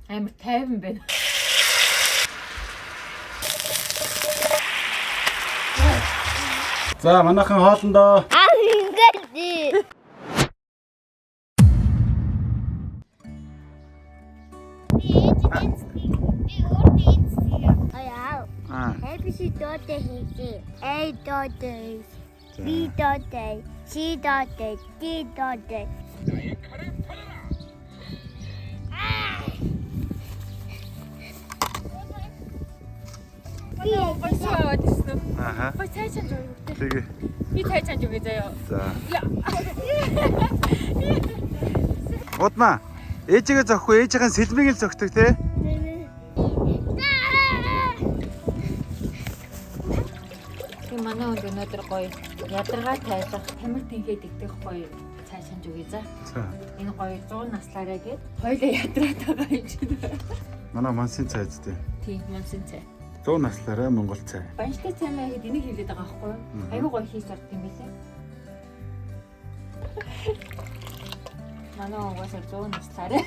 Амар тайван байна. За манайхан хоолндоо Ингээд. ABC dotted хийгээ. A dotted. B dotted. C dotted. D dotted. 벌써 어딨어? 아하. 벌써 차이찬 줄. 되게 이 차이찬 줄 계세요. за. Удмаа ээжигээ зөхгүй ээжийнхэн сэлмийг л зөгтөг те. Тэгээ манай хүнд өнөөдөр гоё ядаргаа тайлах, тамир тэнхээд идэх гоё цай шанж өгье за. За. Энэ гоё 100 наслаараа гээд хоёлаа ядраад байгаа юм чинь. Манай мансын цай зү. Тийм, мансын цай. 100 наслаараа Монгол цай. Банштай цай маяг гэд энийг хэлээд байгаа байхгүй юу? Аюу гоё хийж орд юм билээ. Манай угаасаа 100 наслаараа.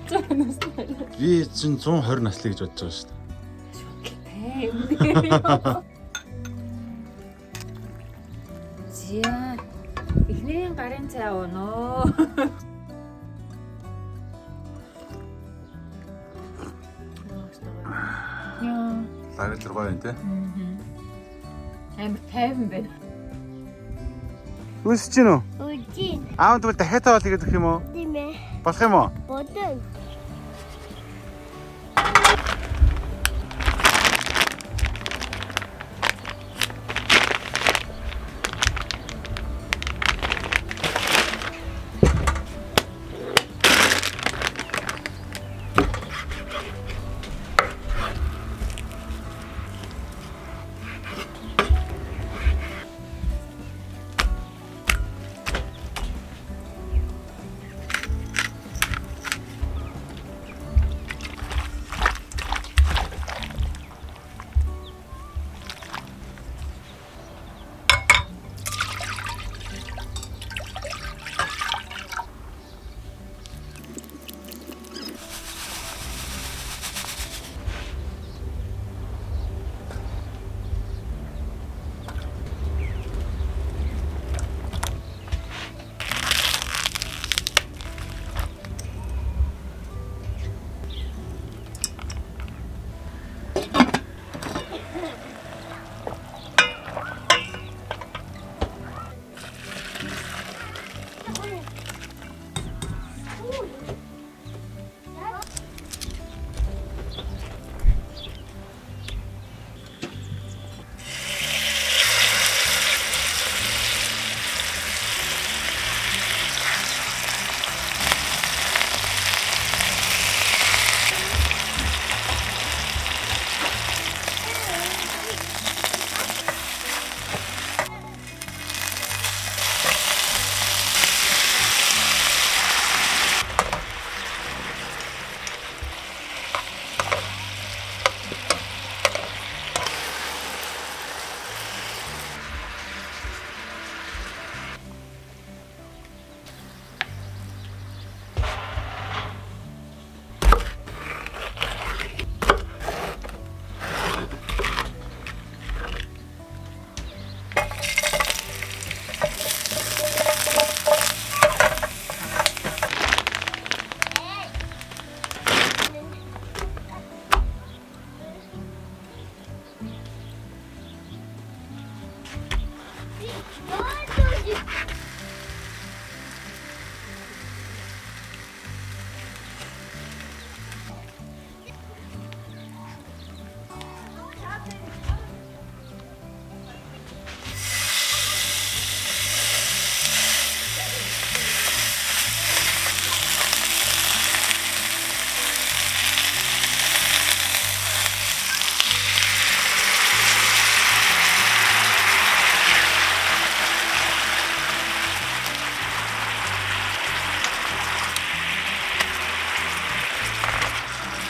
100 наслаараа. Би чинь 120 наслыг гэж бодож байгаа шүү дээ. Зя. Эхнэрийн гарын цай ууно. Яа. Лагер гоё юм те. Амар тайван байна. Үсэж гин үү? Үгүй. Аав тэгвэл дахиад тоол хийгээд өгөх юм уу? Тийм ээ. Болох юм уу? Бодон.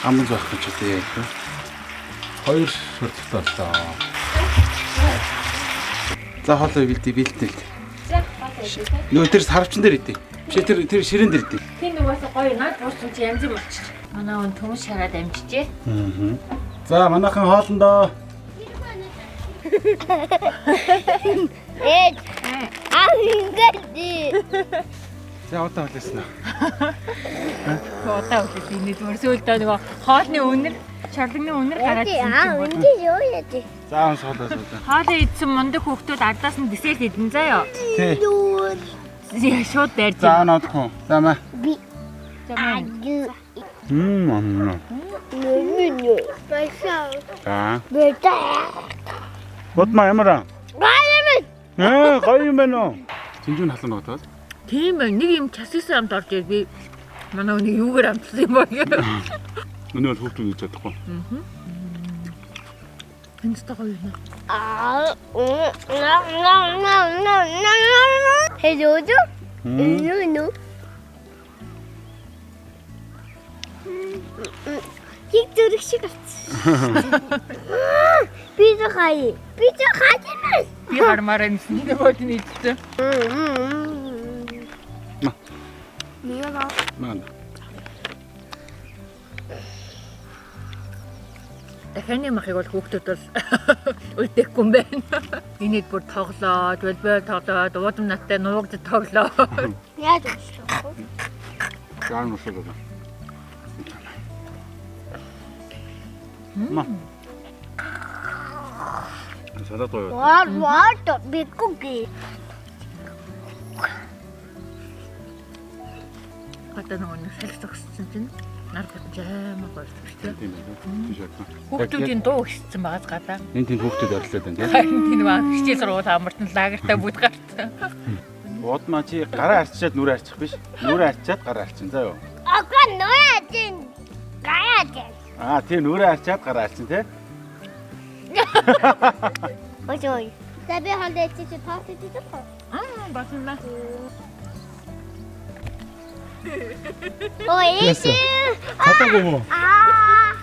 Аман зоох гэж үү. Хоёр шүртэлт боллоо. За хоолой бэлдээ. За, баасаа идэх. Нөгөө тэр сарвчин дээр идэх. Биш тэр ширээн дээр идэх. Тийм угаасаа гоё наад буурсан чи янз бүр болчих. Манай өн төмөс шараад амжижээ. За манайхан хоолндоо Ээж. Ингээд. за удаа хэлсэн. Одоо үлээс энэ зүгээр сөүлдөө нөгөө хоолны үнэр, шарлогны үнэр гараад ирсэн юм бол. Энд юу яа. За он суулаа. Хоолоо идсэн мундаг хүүхдүүд ардаас нь дэсэл идэн заяа. Тий. Шууд дайрч. За оноохгүй. За маа. Би. Жамаа. Мм. Баясаа. За. Бэта. Утма ямараа. Гаймэн. Гоё юм байна уу? Зинжүүн халуун багтаад. Тийм байх. Нэг юм часисан амт орж ирээ. Би манай өнийг юугаар амтсан юм бэ? Өнөө л хүүхдүүд гэж чадахгүй. Энд ч гоё юм. Хэзөөж? Ну. Хийг зүрх шиг болчихсон. Би зохай. Би зохай юм. Би хармаар юмсан. Нэг бол нийцсэн. Мига. Маа. Дахианы махыг бол хүүхдүүд бол үлдээхгүй юм байна. Энэд бүр тоглоод, волейбол тоглоод, уудам наттай нуугдад тоглоод. Яаж болчихсон? Ган усаа. Ма. Салат гоё. Ваа, бикуги. Одоо нөгөө салхи зогссон чинь нар жаамаа гоё шүү дээ. Тийм үү. Тийш яа. Хүүхдүүдийн дуу ихссэн байгаас гадаа. Энд тийм хүүхдүүд орилоод байна тийм. Харин тийм нэг хичээл сургууль амартан лагертаа бүд гарсан. Удмаа чи гараа арчаад нүрээ арчих биш. Нүрээ арчаад гараа арчин заа юу. Ага, нояачин. Гаяачин. Аа тийм нүрээ арчаад гараа арчин тий. Ой. Таби хандаа чи таач идэж байгаа. Басна. Ой, Яасан? Хатаагүй мó. Аа.